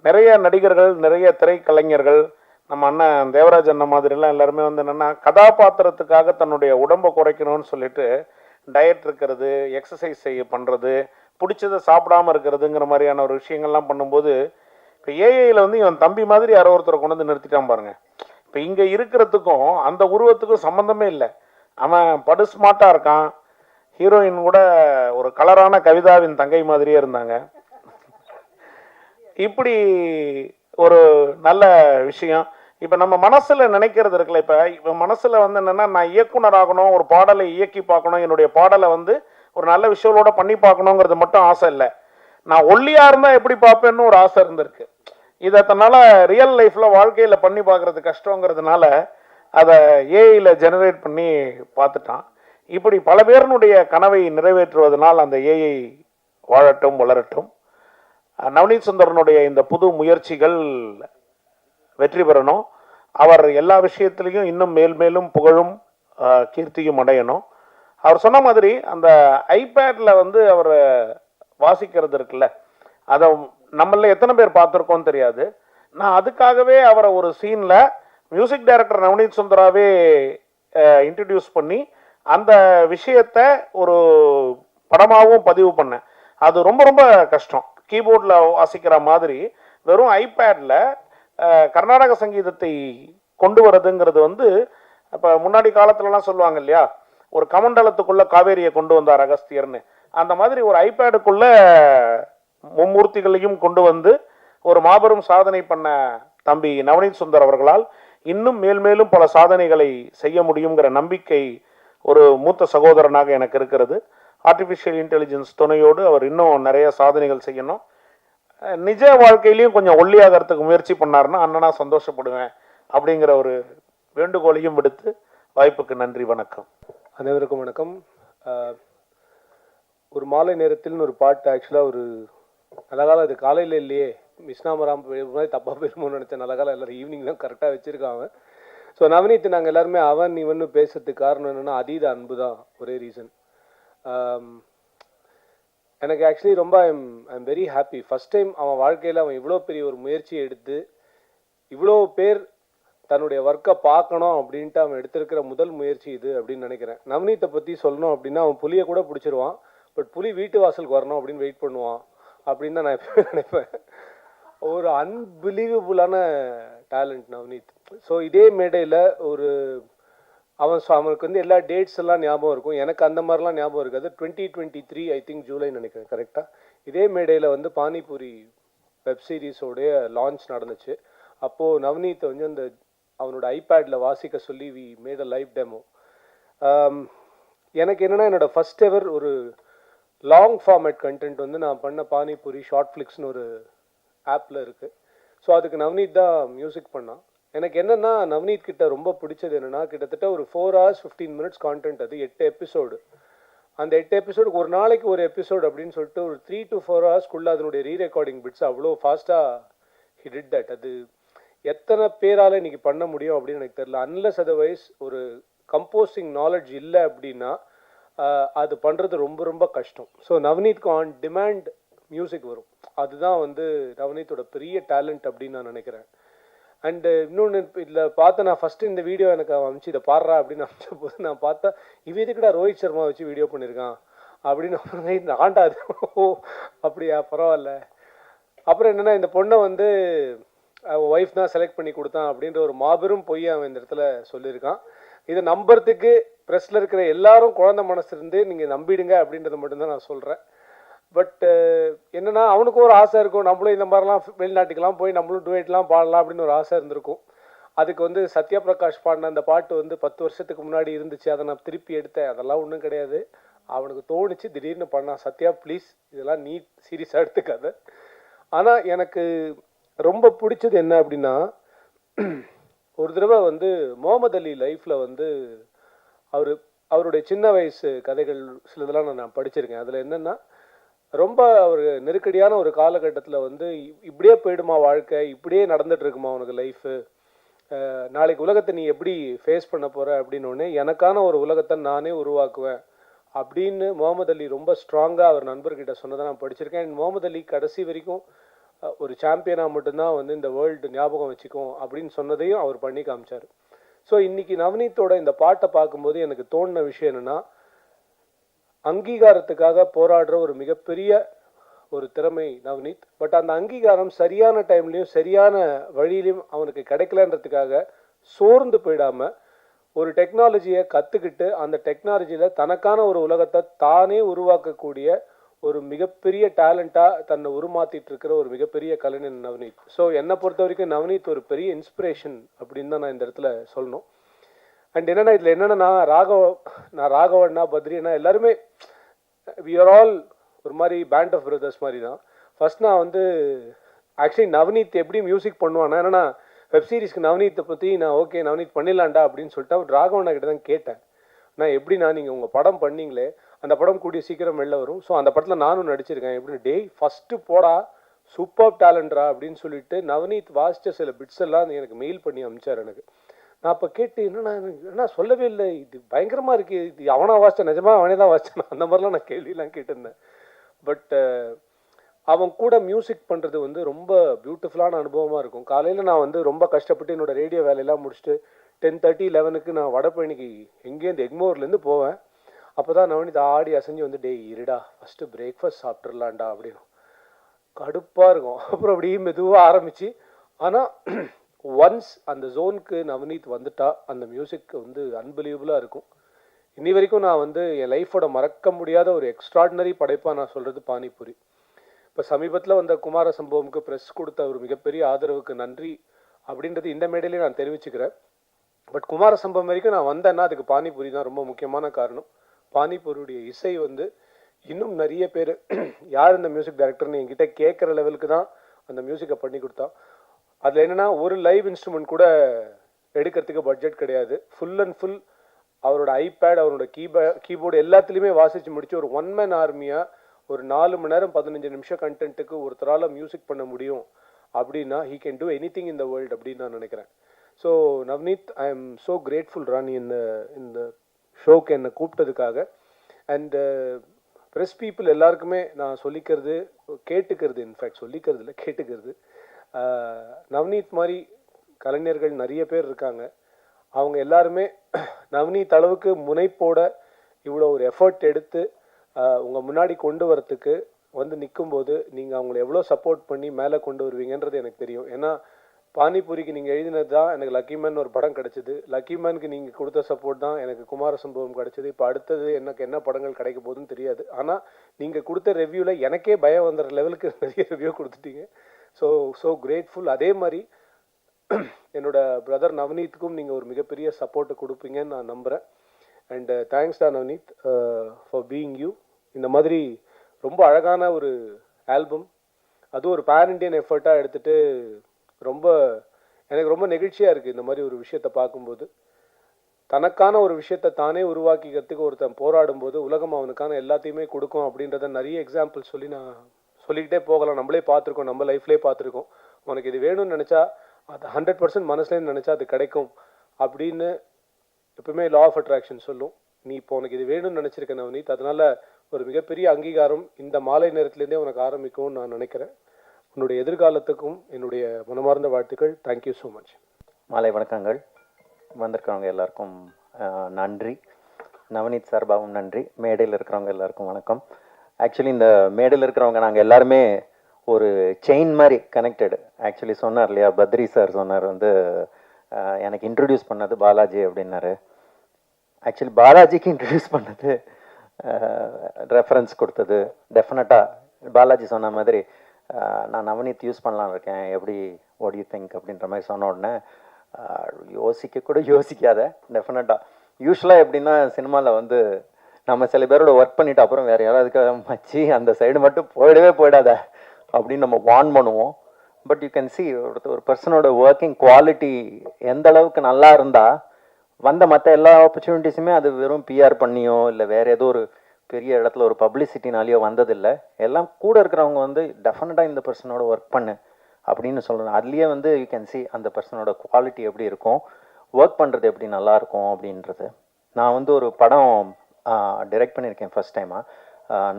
நிறைய நடிகர்கள், நிறைய திரைக்கலைஞர்கள், நம்ம அண்ணன் தேவராஜ் அண்ணன் மாதிரிலாம் எல்லாருமே வந்து என்னென்னா கதாபாத்திரத்துக்காக தன்னுடைய உடம்பை குறைக்கணும்னு சொல்லிட்டு டயட் இருக்கிறது, எக்ஸசைஸ் பண்ணுறது, பிடிச்சதை சாப்பிடாமல் இருக்கிறதுங்கிற மாதிரியான ஒரு விஷயங்கள்லாம் பண்ணும்போது இப்போ ஏஐயில் வந்து இவன் தம்பி மாதிரி யாரோ ஒருத்தரை கொண்டு வந்து நிறுத்திட்டான் பாருங்க. இப்போ இங்கே இருக்கிறதுக்கும் அந்த உருவத்துக்கும் சம்மந்தமே இல்லை. அவன் படு ஸ்மார்ட்டாக இருக்கான். ஹீரோயின் கூட ஒரு கலரான கவிதாவின் தங்கை மாதிரியே இருந்தாங்க. இப்படி ஒரு நல்ல விஷயம். இப்போ நம்ம மனசில் நினைக்கிறது இருக்குல்ல, இப்போ மனசில் வந்து என்னென்னா நான் இயக்குனர் ஆகணும், ஒரு பாடலை இயக்கி பார்க்கணும், என்னுடைய பாடலை வந்து ஒரு நல்ல விஷயங்களோட பண்ணி பார்க்கணுங்கிறது மட்டும் ஆசை இல்லை. நான் ஒல்லியாக இருந்தால் எப்படி பார்ப்பேன்னு ஒரு ஆசை இருந்திருக்கு. இதை தன்னால் ரியல் லைஃப்பில் வாழ்க்கையில் பண்ணி பார்க்குறது கஷ்டங்கிறதுனால அதை ஏஐயில் ஜெனரேட் பண்ணி பார்த்துட்டான். இப்படி பல பேருனுடைய கனவை நிறைவேற்றுவதனால் அந்த ஏஐ வாழட்டும், வளரட்டும். நவநீத் சுந்தரனுடைய இந்த புது முயற்சிகள் வெற்றி பெறணும். அவர் எல்லா விஷயத்திலையும் இன்னும் மேலும் புகழும் கீர்த்தியும் அடையணும். அவர் சொன்ன மாதிரி அந்த ஐபேடில் வந்து அவர் வாசிக்கிறது இருக்குல்ல, அதை நம்மள எத்தனை பேர் பார்த்துருக்கோன்னு தெரியாது. நான் அதுக்காகவே அவரை ஒரு சீனில் மியூசிக் டைரக்டர் நவநீத் சுந்தராவே இன்ட்ரடியூஸ் பண்ணி அந்த விஷயத்தை ஒரு படமாகவும் பதிவு பண்ணேன். அது ரொம்ப ரொம்ப கஷ்டம். கீபோர்டில் வாசிக்கிற மாதிரி வெறும் ஐபேடில் கர்நாடக சங்கீதத்தை கொண்டு வரதுங்கிறது வந்து இப்போ முன்னாடி காலத்துலலாம் சொல்லுவாங்க இல்லையா, ஒரு கமண்டலத்துக்குள்ள காவேரியை கொண்டு வந்தார் அகஸ்தியர்னு. அந்த மாதிரி ஒரு ஐபேடுக்குள்ள மும்மூர்த்திகளையும் கொண்டு வந்து ஒரு மாபெரும் சாதனை பண்ண தம்பி நவநீத் சுந்தர் அவர்களால் இன்னும் மேல்மேலும் பல சாதனைகளை செய்ய முடியுங்கிற நம்பிக்கை ஒரு மூத்த சகோதரனாக எனக்கு இருக்கிறது. ஆர்டிஃபிஷியல் இன்டெலிஜென்ஸ் துணையோடு அவர் இன்னும் நிறைய சாதனைகள் செய்யணும். நிஜ வாழ்க்கையிலையும் கொஞ்சம் ஒல்லியாகிறதுக்கு முயற்சி பண்ணாருன்னா அண்ணனா சந்தோஷப்படுவேன் அப்படிங்கிற ஒரு வேண்டுகோளையும் விடுத்து வாய்ப்புக்கு நன்றி. வணக்கம். அனைவருக்கும் வணக்கம். ஒரு மாலை நேரத்தில்னு ஒரு பாட்டு ஆக்சுவலாக ஒரு நல்ல காலம், அது காலையில் இல்லையே, மிஸ்னாமராம் மாதிரி தப்பாக போயிருமோன்னு நினச்சேன். நல்ல காலம் எல்லோரும் ஈவினிங் தான் கரெக்டாக வச்சுருக்காங்க. ஸோ நவநீத் நாங்கள் எல்லாருமே அவன் இவன்னு பேசுறதுக்கு காரணம் என்னென்னா அதீத அன்பு தான் ஒரே ரீசன். எனக்கு ஆக்சுவலி ரொம்ப I'm very happy. First time அவன் வாழ்க்கையில் அவன் இவ்வளோ பெரிய ஒரு முயற்சியை எடுத்து இவ்வளோ பேர் தன்னுடைய ஒர்க்கை பார்க்கணும் அப்படின்ட்டு அவன் எடுத்திருக்கிற முதல் முயற்சி இது அப்படின்னு நினைக்கிறேன். நவநீத்தை பற்றி சொல்லணும் அப்படின்னா அவன் புலியை கூட பிடிச்சிருவான், பட் புலி வீட்டு வாசலுக்கு வரணும் அப்படின்னு வெயிட் பண்ணுவான் அப்படின்னு தான் நான் எப்பவுமே நினைப்பேன். ஒரு அன்பிலீவபுளான டேலண்ட் நவநீத். ஸோ இதே மேடையில் ஒரு அவனுக்கு வந்து எல்லா டேட்ஸ் எல்லாம் ஞாபகம் இருக்கும், எனக்கு அந்த மாதிரிலாம் ஞாபகம் இருக்காது. 2023 ஐ திங்க் ஜூலை நினைக்கிறேன் கரெக்டாக. இதே மேடையில் வந்து பானிபூரி வெப் சீரிஸோடைய லான்ச் நடந்துச்சு. அப்போது நவநீத்தை வந்து அந்த அவனோட ஐபேடில் வாசிக்க சொல்லி we made a live demo. எனக்கு என்னென்னா என்னோட ஃபஸ்ட் எவர் ஒரு லாங் ஃபார்மேட் கண்டென்ட் வந்து நான் பண்ண பானிபூரி ஷார்ட் ஃப்ளிக்ஸ்னு ஒரு ஆப்பில் இருக்குது. ஸோ அதுக்கு நவநீத் தான் மியூசிக் பண்ணான். எனக்கு என்னென்னா நவநீத் கிட்ட ரொம்ப பிடிச்சது என்னென்னா கிட்டத்தட்ட ஒரு 4 hours 15 minutes கான்டென்ட். அது 8 எபிசோடு. அந்த 8 எபிசோடுக்கு ஒரு நாளைக்கு ஒரு எபிசோடு அப்படின்னு சொல்லிட்டு ஒரு 3 to 4 hours அதனுடைய ரீரெக்கார்டிங் பிட்ஸ் அவ்வளோ ஃபாஸ்ட்டாக ஹி டிட் தட். அது எத்தனை பேரால் இன்றைக்கி பண்ண முடியும் அப்படின்னு எனக்கு தெரியல. அன்லெஸ் அதர்வைஸ் ஒரு கம்போசிங் நாலேஜ் இல்லை அப்படின்னா அது பண்ணுறது ரொம்ப ரொம்ப கஷ்டம். ஸோ நவநீத்க்கு ஆன் டிமாண்ட் மியூசிக் வரும். அதுதான் வந்து நவநீத்தோட பெரிய டேலண்ட் அப்படின்னு நான் நினைக்கிறேன். அண்டு இன்னொன்று இதில் பார்த்து நான் ஃபஸ்ட்டு இந்த வீடியோ எனக்கு அனுப்பிச்சு இதை பாடுறா அப்படின்னு அனுப்பிச்ச போது நான் பார்த்தா இதுக்குடா ரோஹித் சர்மா வச்சு வீடியோ பண்ணியிருக்கான் அப்படின்னு அப்புறம் ஆண்டாது. ஓ அப்படியா, பரவாயில்ல. அப்புறம் என்னென்னா இந்த பொண்ணை வந்து ஒய்ஃப் தான் செலக்ட் பண்ணி கொடுத்தான் அப்படின்ற ஒரு மாபெரும் பொய் அவன் இந்த இடத்துல சொல்லியிருக்கான். இதை நம்புறதுக்கு ப்ரெஸ்ஸில் இருக்கிற எல்லாரும் குழந்தை மனசு இருந்து நீங்கள் நம்பிடுங்க அப்படின்றத மட்டும்தான் நான் சொல்கிறேன். பட் என்னென்னா அவனுக்கும் ஒரு ஆசை இருக்கும், நம்மளும் இந்த மாதிரிலாம் வெளிநாட்டுக்கெலாம் போய் நம்மளும் டூயட்லாம் பாடலாம் அப்படின்னு ஒரு ஆசை இருந்திருக்கும். அதுக்கு வந்து சத்யா பிரகாஷ் பாடின அந்த பாட்டு வந்து 10 வருஷத்துக்கு முன்னாடி இருந்துச்சு, அதை நான் திருப்பி எடுத்தேன். அதெல்லாம் ஒன்றும் கிடையாது, அவனுக்கு தோணுச்சு திடீர்னு பண்ணான். சத்யா ப்ளீஸ் இதெல்லாம் நீ சீரியஸாக எடுத்துக்காத. ஆனால் எனக்கு ரொம்ப பிடிச்சது என்ன அப்படின்னா, ஒரு தடவை வந்து முகமது அலி லைஃப்பில் வந்து அவருடைய சின்ன வயசு கதைகள் சிலதெல்லாம் நான் படிச்சிருக்கேன். அதில் என்னென்னா ரொம்ப ஒரு நெருக்கடியான ஒரு காலகட்டத்தில் வந்து இப்படியே போயிடுமா வாழ்க்கை, இப்படியே நடந்துட்டு இருக்குமா உனக்கு லைஃபு, நாளைக்கு உலகத்தை நீ எப்படி ஃபேஸ் பண்ண போகிற அப்படின்னோடனே எனக்கான ஒரு உலகத்தை நானே உருவாக்குவேன் அப்படின்னு முகமது அலி ரொம்ப ஸ்ட்ராங்காக அவர் நண்பர்கிட்ட சொன்னதை நான் படிச்சிருக்கேன். அண்ட் முகமது அலி கடைசி வரைக்கும் ஒரு சாம்பியனாக மட்டும்தான் வந்து இந்த வேர்ல்டு ஞாபகம் வச்சுக்கும் அப்படின்னு சொன்னதையும் அவர் பண்ணி காமிச்சார். ஸோ இன்றைக்கி நவநீத்தோட இந்த பாட்டை பார்க்கும்போது எனக்கு தோணின விஷயம் என்னென்னா, அங்கீகாரத்துக்காக போராடுற ஒரு மிகப்பெரிய ஒரு திறமை நவநீத். பட் அந்த அங்கீகாரம் சரியான டைம்லையும் சரியான வழியிலையும் அவனுக்கு கிடைக்கலன்றதுக்காக சோர்ந்து போயிடாமல் ஒரு டெக்னாலஜியை கற்றுக்கிட்டு அந்த டெக்னாலஜியில் தனக்கான ஒரு உலகத்தை தானே உருவாக்கக்கூடிய ஒரு மிகப்பெரிய டேலண்ட்டாக தன்னை உருமாற்றிட்டு இருக்கிற ஒரு மிகப்பெரிய கலைஞன் நவநீத். ஸோ என்னை பொறுத்த வரைக்கும் நவநீத் ஒரு பெரிய இன்ஸ்பிரேஷன் அப்படின்னு தான் நான் இந்த இடத்துல சொல்லணும். அண்ட் என்னென்னா இதில் என்னென்னா நான் ராகவண்ணா பத்ரினா எல்லாருமே வி ஆர் ஆல் ஒரு மாதிரி பேண்ட் ஆஃப் பிரதர்ஸ் மாதிரி தான். ஃபர்ஸ்ட் நான் வந்து ஆக்சுவலி நவநீத் எப்படி மியூசிக் பண்ணுவானா, ஏன்னா வெப் சீரிஸ்க்கு நவநீத்தை பற்றி நான் ஓகே நவநீத் பண்ணிடலாண்டா அப்படின்னு சொல்லிட்டு அவர் ராகவண்ணா கிட்ட தான் கேட்டேன். நான் எப்படின்னா நீங்கள் உங்கள் படம் பண்ணீங்களே அந்த படம் கூடிய சீக்கிரம் வெளில வரும், ஸோ அந்த படத்தில் நானும் நடிச்சிருக்கேன், எப்படின்னு டேய் ஃபஸ்ட்டு போடா சூப்பர் டேலண்ட்ரா அப்படின்னு சொல்லிட்டு நவநீத் வாசித்த சில பிட்ஸ் எல்லாம் எனக்கு மெயில் பண்ணி அனுப்பிச்சார் எனக்கு. நான் அப்போ கேட்டு என்ன சொல்லவே இல்லை, இது பயங்கரமாக இருக்குது, இது அவனா வாசித்தேன், நிஜமாக அவனே தான் வாசித்தேன், அந்த மாதிரிலாம் நான் கேள்வியெலாம் கேட்டிருந்தேன். பட் அவன் கூட மியூசிக் பண்ணுறது வந்து ரொம்ப பியூட்டிஃபுல்லான அனுபவமாக இருக்கும். காலையில் நான் வந்து ரொம்ப கஷ்டப்பட்டு என்னோடய ரேடியோ வேலையெல்லாம் முடிச்சுட்டு 10:30 11க்கு நான் வடபழனிக்கு எங்கேருந்து எக்மோர்லேருந்து போவேன். அப்போ தான் நவனித் ஆடி அசைஞ்சு வந்து டேய் இருடா ஃபஸ்ட்டு பிரேக்ஃபாஸ்ட் சாப்பிட்றலாம்டா அப்படின்னு கடுப்பாக இருக்கும். அப்புறம் அப்படியே மெதுவாக ஆரம்பித்து ஆனால் ஒன்ஸ் அந்த ஜோனுக்கு நவனீத் வந்துட்டா அந்த மியூசிக் வந்து அன்பிலீவபுளாக இருக்கும். இன்னி வரைக்கும் நான் வந்து என் லைஃபோட மறக்க முடியாத ஒரு எக்ஸ்ட்ராடினரி படைப்பாக நான் சொல்கிறது பானிபூரி. இப்போ சமீபத்தில் வந்த குமார சம்பவமுக்கு ப்ரெஸ் கொடுத்த ஒரு மிகப்பெரிய ஆதரவுக்கு நன்றி அப்படின்றது இந்த மேடையிலே நான் தெரிவிச்சுக்கிறேன். பட் குமார சம்பவம் வரைக்கும் நான் வந்தேன்னா அதுக்கு பானிபூரி தான் ரொம்ப முக்கியமான காரணம். பானிபூரியுடைய இசை வந்து இன்னும் நிறைய பேர் யார் இந்த மியூசிக் டைரக்டர்னு என்கிட்ட கேட்குற லெவலுக்கு தான் அந்த மியூசிக்கை பண்ணி கொடுத்தான். அதில் என்னென்னா ஒரு லைவ் இன்ஸ்ட்ருமெண்ட் கூட எடுக்கிறதுக்கு பட்ஜெட் கிடையாது. ஃபுல் அண்ட் ஃபுல் அவரோட ஐபேட் அவரோட கீபோர்டு எல்லாத்துலேயுமே வாசித்து முடிச்சு ஒரு ஒன் மேன் ஆர்மியாக ஒரு 4 மணி நேரம் 15 நிமிஷம் கண்டென்ட்டுக்கு ஒருத்தரால் மியூசிக் பண்ண முடியும் அப்படின்னா he can do anything in the world அப்படின்னு நான் நினைக்கிறேன். So Navneeth, I am so grateful Rani இந்த ஷோக்கு என்னை கூப்பிட்டதுக்காக. அண்டு ப்ரெஸ் பீப்புள் எல்லாருக்குமே நான் சொல்லிக்கிறது கேட்டுக்கிறது, இன்ஃபேக்ட் சொல்லிக்கிறது இல்லை கேட்டுக்கிறது, நவ்னீத் மாதிரி கலைஞர்கள் நிறைய பேர் இருக்காங்க. அவங்க எல்லாருமே நவ்னீத் அளவுக்கு முனைப்போட இவ்வளோ ஒரு எஃபர்ட் எடுத்து உங்கள் முன்னாடி கொண்டு வரத்துக்கு வந்து நிற்கும்போது நீங்கள் அவங்கள எவ்வளோ சப்போர்ட் பண்ணி மேலே கொண்டு வருவீங்கன்றது எனக்கு தெரியும். ஏன்னா பானிபூரிக்கு நீங்கள் எழுதினது தான் எனக்கு லக்கிமேன் ஒரு படம் கிடச்சிது. லக்கிமேனுக்கு நீங்கள் கொடுத்த சப்போர்ட் தான் எனக்கு குமார சம்பவம் கிடச்சிது. இப்போ அடுத்தது எனக்கு என்ன படங்கள் கிடைக்க போகுதுன்னு தெரியாது. ஆனால் நீங்கள் கொடுத்த ரிவ்யூவில் எனக்கே பயம் வந்துடுற லெவலுக்கு நிறைய ரிவ்யூ கொடுத்துட்டீங்க. So grateful. அதே மாதிரி என்னோட பிரதர் நவனீத்துக்கும் நீங்கள் ஒரு மிகப்பெரிய சப்போர்ட்டை கொடுப்பீங்கன்னு நான் நம்புகிறேன். அண்ட் தேங்க்ஸ் டா நவனீத் ஃபார் பீயிங் யூ. இந்த மாதிரி ரொம்ப அழகான ஒரு ஆல்பம், அதுவும் ஒரு பேன் இண்டியன் எஃபர்ட்டாக எடுத்துகிட்டு எனக்கு ரொம்ப நெகிழ்ச்சியாக இருக்குது இந்த மாதிரி ஒரு விஷயத்தை பார்க்கும்போது. தனக்கான ஒரு விஷயத்தை தானே உருவாக்கிக்கிறதுக்கு ஒருத்தன் போராடும்போது உலகம் அவனுக்கான எல்லாத்தையுமே கொடுக்கும் அப்படின்றத நிறைய எக்ஸாம்பிள் சொல்லி நான் சொல்லிக்கிட்டே போகலாம். நம்மளே பார்த்துருக்கோம், நம்ம லைஃப்லேயே பார்த்துருக்கோம். உனக்கு இது வேணும்னு நினச்சா அது 100% மனசுலேருந்து நினச்சா அது கிடைக்கும் அப்படின்னு எப்பவுமே லா ஆஃப் அட்ராக்ஷன் சொல்லும். நீ இப்போ உனக்கு இது வேணும்னு நினச்சிருக்க நவனீத், அதனால ஒரு மிகப்பெரிய அங்கீகாரம் இந்த மாலை நேரத்துலேருந்தே உனக்கு ஆரம்பிக்கும்னு நான் நினைக்கிறேன். உன்னுடைய எதிர்காலத்துக்கும் என்னுடைய மனமார்ந்த வாழ்த்துக்கள். Thank you so much. மாலை வணக்கங்கள். வந்திருக்கிறவங்க எல்லாருக்கும் நன்றி. நவனீத் சார்பாகவும் நன்றி. மேடையில் இருக்கிறவங்க எல்லாருக்கும் வணக்கம். ஆக்சுவலி இந்த மேடையில் இருக்கிறவங்க நாங்கள் எல்லாருமே ஒரு செயின் மாதிரி கனெக்டடு. ஆக்சுவலி சொன்னார் இல்லையா, பத்ரி சார் சொன்னார் வந்து எனக்கு இன்ட்ரடியூஸ் பண்ணது பாலாஜி அப்படின்னாரு. ஆக்சுவலி பாலாஜிக்கு இன்ட்ரடியூஸ் பண்ணது ரெஃபரன்ஸ் கொடுத்தது டெஃபினட்டாக பாலாஜி சொன்ன மாதிரி நான் நவனீத் யூஸ் பண்ணலான்னு இருக்கேன், எப்படி வாட் யூ திங்க் அப்படின்ற மாதிரி சொன்ன உடனே யோசிக்காத டெஃபினட்டாக. யூஸ்வலாக எப்படின்னா சினிமாவில் வந்து நம்ம சில பேரோட ஒர்க் பண்ணிவிட்டு அப்புறம் வேறு யாராவதுக்கு மச்சி அந்த சைடு மட்டும் போயிடாத அப்படின்னு நம்ம வார்ன் பண்ணுவோம். பட் யூ கேன் சி ஒரு பர்சனோட ஒர்க்கிங் குவாலிட்டி எந்த அளவுக்கு நல்லா இருந்தால் வந்த மற்ற எல்லா ஆப்பர்ச்சுனிட்டிஸுமே அது வெறும் பிஆர் பண்ணியோ இல்லை வேறு ஏதோ ஒரு பெரிய இடத்துல ஒரு பப்ளிசிட்டினாலேயோ வந்ததில்லை. எல்லாம் கூட இருக்கிறவங்க வந்து டெஃபினட்டாக இந்த பர்சனோட ஒர்க் பண்ணு அப்படின்னு சொல்லணும். அதுலேயே வந்து யூ கேன் சி அந்த பர்சனோட குவாலிட்டி எப்படி இருக்கும், ஒர்க் பண்ணுறது எப்படி நல்லாயிருக்கும் அப்படின்றது. நான் வந்து ஒரு படம் டைரக்ட் பண்ணியிருக்கேன் ஃபர்ஸ்ட் டைமாக,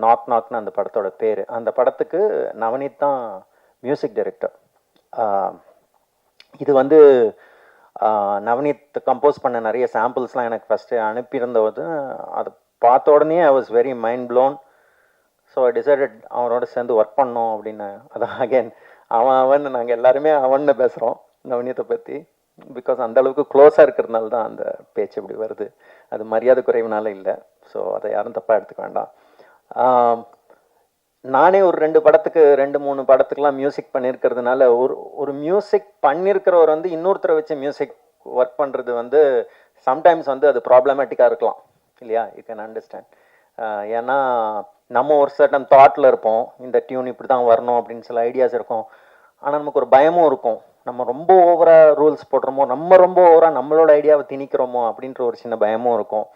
நாக்னு அந்த படத்தோட பேர். அந்த படத்துக்கு நவனீத் தான் மியூசிக் டைரக்டர். இது வந்து நவனீத் கம்போஸ் பண்ண நிறைய சாம்பிள்ஸ்லாம் எனக்கு ஃபஸ்ட்டு அனுப்பியிருந்தபோது அதை பார்த்த உடனே ஐ was very mind blown. So I decided அவனோட சேர்ந்து ஒர்க் பண்ணோம் அப்படின்னு. அதான் அகேன் அவன் நாங்கள் எல்லாருமே அவன்னு பேசுகிறோம் நவனீத்தை பற்றி. பிகாஸ் அந்தளவுக்கு க்ளோஸாக இருக்கிறதுனால தான் அந்த பேச்சு இப்படி வருது. அது மரியாதை குறைவுனால இல்லை. ஸோ அதை யாரும் தப்பாக எடுத்துக்க வேண்டாம். நானே ஒரு 2-3 படத்துக்கெலாம் மியூசிக் பண்ணியிருக்கிறதுனால ஒரு மியூசிக் பண்ணியிருக்கிறவர் வந்து இன்னொருத்தரை வச்சு மியூசிக் ஒர்க் பண்ணுறது வந்து சம்டைம்ஸ் வந்து அது ப்ராப்ளமேட்டிக்காக இருக்கலாம் இல்லையா? You can understand. ஏன்னா நம்ம ஒரு சர்டன் தாட்டில் இருப்போம், இந்த டியூன் இப்படி தான் வரணும் அப்படின்னு சில ஐடியாஸ் இருக்கும். ஆனால் நமக்கு ஒரு பயமும் இருக்கும், நம்ம ரொம்ப ஓவராக ரூல்ஸ் போடுறோமோ, நம்ம ரொம்ப ஓவராக நம்மளோட ஐடியாவை திணிக்கிறோமோ அப்படின்ற ஒரு சின்ன பயமும் இருக்கும்.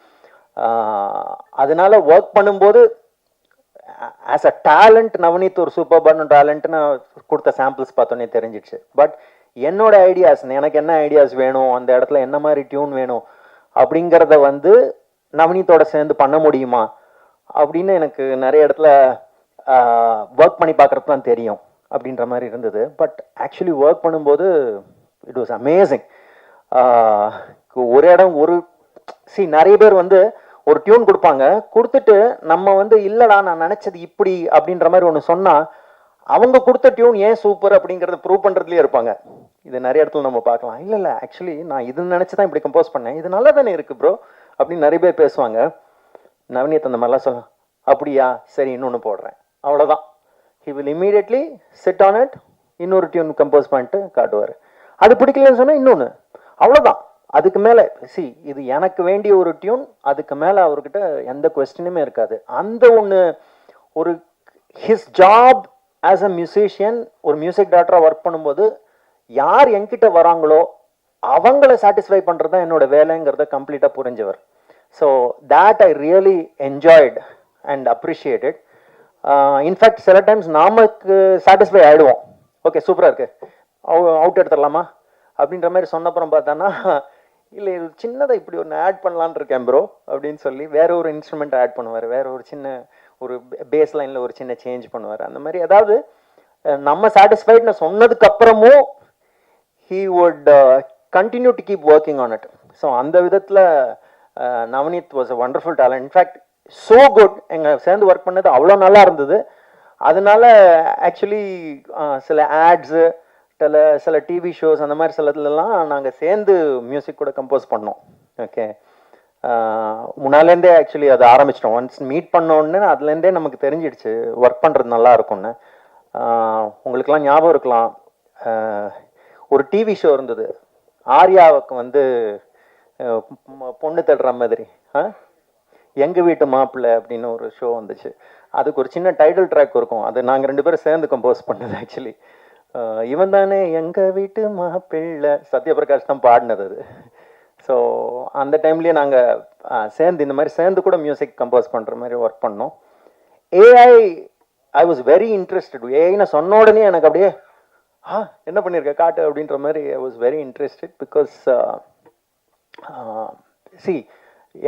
அதனால ஒர்க் பண்ணும்போது ஆஸ் அ டேலண்ட் நவனீத் ஒரு சூப்பர்பான டேலண்ட்னு கொடுத்த சாம்பிள்ஸ் பார்த்தோன்னே தெரிஞ்சிடுச்சு. பட் என்னோட ஐடியாஸ், எனக்கு என்ன ஐடியாஸ் வேணும், அந்த இடத்துல என்ன மாதிரி டியூன் வேணும் அப்படிங்கிறத வந்து நவனீத்தோட சேர்ந்து பண்ண முடியுமா அப்படின்னு எனக்கு நிறைய இடத்துல ஒர்க் பண்ணி பார்க்குறப்ப தான் தெரியும் அப்படின்ற மாதிரி இருந்தது. பட் ஆக்சுவலி ஒர்க் பண்ணும்போது இட் வாஸ் அமேசிங். ஒரு இடம் ஒரு நிறைய பேர் வந்து ஒரு டியூன் கொடுப்பாங்க, கொடுத்துட்டு நம்ம வந்து இல்லைடா நான் நினச்சது இப்படி அப்படின்ற மாதிரி ஒன்று சொன்னால் அவங்க கொடுத்த டியூன் ஏன் சூப்பர் அப்படிங்கிறத ப்ரூவ் பண்ணுறதுலேயே இருப்பாங்க. இது நிறைய இடத்துல நம்ம பார்க்கலாம். இல்லை ஆக்சுவலி நான் இது நினச்சி தான் இப்படி கம்போஸ் பண்ணேன், இது நல்லா தானே இருக்குது ப்ரோ அப்படின்னு நிறைய பேர் பேசுவாங்க. நவநீத் அந்த மாதிரிலாம் சொல்லலாம், அப்படியா சரி இன்னொன்று போடுறேன் அவ்வளோதான். He will immediately sit on it, இன்னொரு டியூன் கம்போஸ் பண்ணிட்டு காட்டுவார். அது பிடிக்கலன்னு சொன்னால் இன்னொன்று, அவ்வளோதான். அதுக்கு மேலே இது எனக்கு வேண்டிய ஒரு டியூன், அதுக்கு மேலே அவர்கிட்ட எந்த கொஸ்டினுமே இருக்காது. அந்த ஒன்று ஒரு his job as a musician, ஒரு மியூசிக் டைரக்டராக ஒர்க் பண்ணும்போது யார் என்கிட்ட வராங்களோ அவங்கள சாட்டிஸ்ஃபை பண்ணுறது தான் என்னோட வேலைங்கிறத கம்ப்ளீட்டாக புரிஞ்சவர். So that I really enjoyed and appreciated. In fact சில டைம்ஸ் நமக்கு சாட்டிஸ்ஃபை ஆகிடுவோம், ஓகே சூப்பராக இருக்குது அவுட் எடுத்துடலாமா அப்படின்ற மாதிரி சொன்னப்புறம் பார்த்தானா, இல்லை இது சின்னதாக இப்படி ஒன்று ஆட் பண்ணலான்னு இருக்கேன் ப்ரோ அப்படின்னு சொல்லி வேற ஒரு இன்ஸ்ட்ருமெண்ட் ஆட் பண்ணுவார், வேற ஒரு சின்ன ஒரு பேஸ் லைனில் ஒரு சின்ன சேஞ்ச் பண்ணுவார். அந்த மாதிரி அதாவது நம்ம சாட்டிஸ்ஃபைட்னு சொன்னதுக்கு அப்புறமும் he would continue to keep working on it. So அந்த விதத்தில் Navneet was a wonderful talent. In fact so good, எங்கள் சேர்ந்து ஒர்க் பண்ணது அவ்வளோ நல்லா இருந்தது. அதனால ஆக்சுவலி சில ஆட்ஸு சில டிவி ஷோஸ் அந்த மாதிரி சிலதுலலாம் நாங்கள் சேர்ந்து மியூசிக் கூட கம்போஸ் பண்ணோம். ஓகே, முன்னாலேருந்தே ஆக்சுவலி அதை ஆரம்பிச்சிட்டோம். ஒன்ஸ் மீட் பண்ணோன்னு அதுலேருந்தே நமக்கு தெரிஞ்சிடுச்சு ஒர்க் பண்ணுறது நல்லா இருக்கும்னு. உங்களுக்கெல்லாம் ஞாபகம் இருக்கலாம், ஒரு டிவி ஷோ இருந்தது, ஆர்யாவுக்கு வந்து பொண்ணு தடுற மாதிரி எங்கள் வீட்டு மாப்பிள்ளை அப்படின்னு ஒரு ஷோ வந்துச்சு. அதுக்கு ஒரு சின்ன டைட்டில் ட்ராக் இருக்கும், அது நாங்கள் 2 பேரும் சேர்ந்து கம்போஸ் பண்ணது. ஆக்சுவலி இவன் தானே எங்கள் வீட்டு மாப்பிள்ளை, சத்யபிரகாஷ் தான் பாடினது அது. ஸோ அந்த டைம்லேயே நாங்கள் சேர்ந்து இந்த மாதிரி சேர்ந்து கூட மியூசிக் கம்போஸ் பண்ணுற மாதிரி ஒர்க் பண்ணோம். I was very interested. ஏஐன்னு சொன்ன உடனே எனக்கு அப்படியே என்ன பண்ணியிருக்க காட்டு அப்படின்ற மாதிரி I was very interested. Because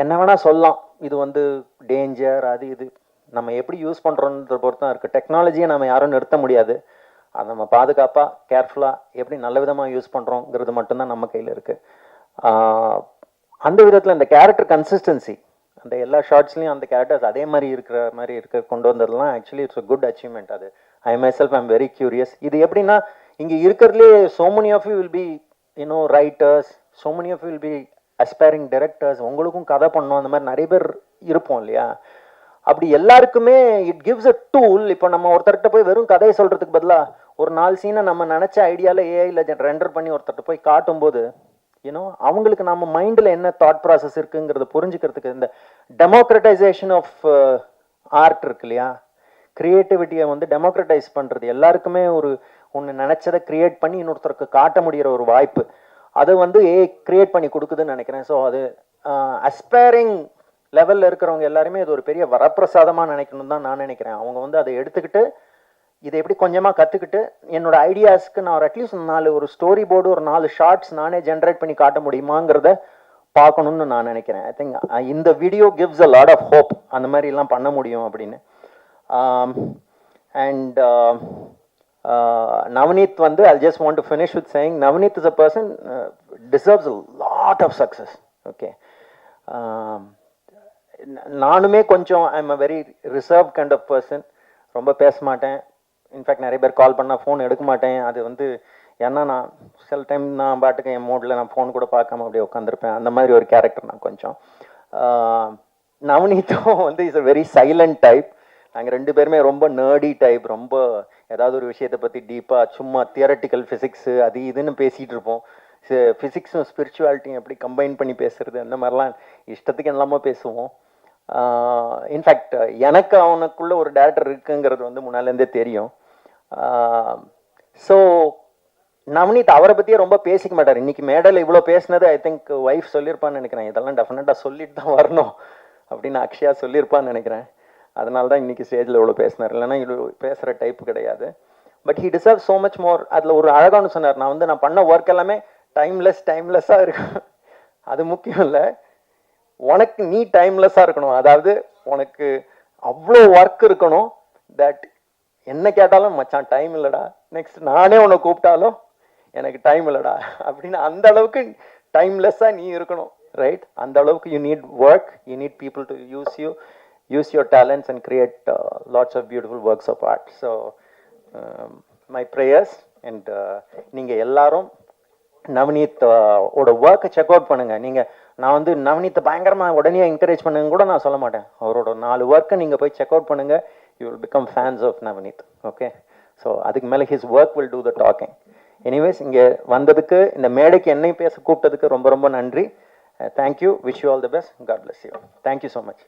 என்ன வேணால் சொல்லலாம், இது வந்து டேஞ்சர் அது இது, நம்ம எப்படி யூஸ் பண்ணுறோன்றத பொறுத்து தான் இருக்குது. டெக்னாலஜியை நம்ம யாரும் நிறுத்த முடியாது, அதை நம்ம பாதுகாப்பாக கேர்ஃபுல்லாக எப்படி நல்ல விதமாக யூஸ் பண்ணுறோங்கிறது மட்டும்தான் நம்ம கையில் இருக்குது. அந்த விதத்தில் இந்த கேரக்டர் கன்சிஸ்டன்சி, அந்த எல்லா ஷார்ட்ஸ்லையும் அந்த கேரக்டர்ஸ் அதே மாதிரி கொண்டு வந்ததுலாம் actually it's a good achievement. அது I myself I'm very curious. இது எப்படின்னா, இங்கே இருக்கிறதுலே so many of you will be writers, so many of you will be aspiring directors, உங்களுக்கும் கதை பண்ணணும் அந்த மாதிரி நிறைய பேர் இருப்போம் இல்லையா. அப்படி எல்லாருக்குமே இட் கிவ்ஸ் அ டூல். இப்போ நம்ம ஒருத்தர்கிட்ட போய் வெறும் கதையை சொல்கிறதுக்கு பதிலாக ஒரு 4 சீனை நம்ம நினச்ச ஐடியாவில் ஏஐயில் ரெண்டர் பண்ணி ஒருத்தர்கிட்ட போய் காட்டும்போது அவங்களுக்கு நம்ம மைண்டில் என்ன தாட் ப்ராசஸ் இருக்குங்கிறத புரிஞ்சுக்கிறதுக்கு இந்த டெமோக்ரட்டைசேஷன் ஆஃப் ஆர்ட் இருக்கு இல்லையா, கிரியேட்டிவிட்டியை வந்து டெமோக்ரட்டைஸ் பண்ணுறது, எல்லாருக்குமே ஒன்று நினச்சதை கிரியேட் பண்ணி இன்னொருத்தருக்கு காட்ட முடிகிற ஒரு வாய்ப்பு, அது வந்து கிரியேட் பண்ணி கொடுக்குதுன்னு நினைக்கிறேன். ஸோ அது அஸ்பைரிங் லெவலில் இருக்கிறவங்க எல்லாருமே இது ஒரு பெரிய வரப்பிரசாதமாக நினைக்கணும்னு தான் நான் நினைக்கிறேன். அவங்க வந்து அதை எடுத்துக்கிட்டு இதை எப்படி கொஞ்சமாக கற்றுக்கிட்டு என்னோட ஐடியாஸ்க்கு நான் அட்லீஸ்ட் 4 ஒரு ஸ்டோரி போர்டு, ஒரு 4 ஷார்ட்ஸ் நானே ஜென்ரேட் பண்ணி காட்ட முடியுமாங்கிறத பார்க்கணும்னு நான் நினைக்கிறேன். ஐ திங்க் இந்த video gives a lot of hope, அந்த மாதிரிலாம் பண்ண முடியும் அப்படின்னு. அண்ட் Navneet வந்து I just want to finish with saying Navneet is a person deserves a lot of success. Okay, நானுமே கொஞ்சம் I am a very reserve kind of person, ரொம்ப பேச மாட்டேன். இன்ஃபேக்ட் நிறைய பேர் கால் பண்ணால் ஃபோன் எடுக்க மாட்டேன். அது வந்து ஏன்னா நான் சில டைம் நான் பாட்டுக்கு என் மோடில் நான் ஃபோன் கூட பார்க்காம அப்படியே உட்காந்துருப்பேன். அந்த மாதிரி ஒரு கேரக்டர் நான் கொஞ்சம். நவநீத்தும் வந்து is a very silent type. நாங்கள் 2 பேருமே ரொம்ப நர்டி டைப். ரொம்ப ஏதாவது ஒரு விஷயத்தை பற்றி டீப்பாக சும்மா தியரட்டிக்கல் ஃபிசிக்ஸு அது இதுன்னு பேசிகிட்டு இருப்போம். ஃபிசிக்ஸும் ஸ்பிரிச்சுவாலிட்டியும் எப்படி கம்பைன் பண்ணி பேசுறது, அந்த மாதிரிலாம் இஷ்டத்துக்கு எல்லாமே பேசுவோம். இன்ஃபேக்ட் எனக்கு அவனுக்குள்ள ஒரு டேரக்டர் இருக்குங்கிறது வந்து முன்னாலேருந்தே தெரியும். ஸோ நவநீத் அவரை பற்றியே ரொம்ப பேசிக்க மாட்டார். இன்னைக்கு மேடையில் இவ்வளோ பேசினது ஐ திங்க் ஒய்ஃப் சொல்லியிருப்பான்னு நினைக்கிறேன். இதெல்லாம் டெஃபினட்டாக சொல்லிட்டு தான் வரணும் அப்படின்னு அக்ஷயா சொல்லியிருப்பான்னு நினைக்கிறேன். அதனால தான் இன்றைக்கி ஸ்டேஜில் இவ்வளோ பேசினார், இல்லைன்னா இவ்வளோ பேசுகிற டைப்பு கிடையாது. But he deserve so much more. அதில் ஒரு அழகானு சொன்னார், நான் பண்ண ஒர்க் எல்லாமே டைம்லெஸ்ஸாக இருக்கும். அது முக்கியம் இல்லை, உனக்கு நீ டைம்லெஸ்ஸாக இருக்கணும். அதாவது உனக்கு அவ்வளோ ஒர்க் இருக்கணும், தட் என்ன கேட்டாலும் மச்சான் டைம் இல்லைடா, நெக்ஸ்ட் நானே உன்னை கூப்பிட்டாலும் எனக்கு டைம் இல்லைடா அப்படின்னு அந்த அளவுக்கு டைம்லெஸ்ஸாக நீ இருக்கணும், ரைட்? அந்த அளவுக்கு you need work, you need people to use your talents and create lots of beautiful works of art. So my prayers and நீங்கள் எல்லாரும் நவநீத் ஓட ஒர்க்கை செக் அவுட் பண்ணுங்க. நான் வந்து நவநீத்தை பயங்கரமாக உடனே என்கரேஜ் பண்ணுங்க கூட நான் சொல்ல மாட்டேன். அவரோட 4 ஒர்க்கை நீங்கள் போய் செக் அவுட் பண்ணுங்க, you will become fans of Navneet. Okay, so அதுக்கு மேலே his work will do the talking. Anyways, இங்கே வந்ததுக்கு, இந்த மேடைக்கு என்னை பேச கூப்பிட்டதுக்கு ரொம்ப ரொம்ப நன்றி. Thank you. Wish you all the best. God bless you. Thank you so much.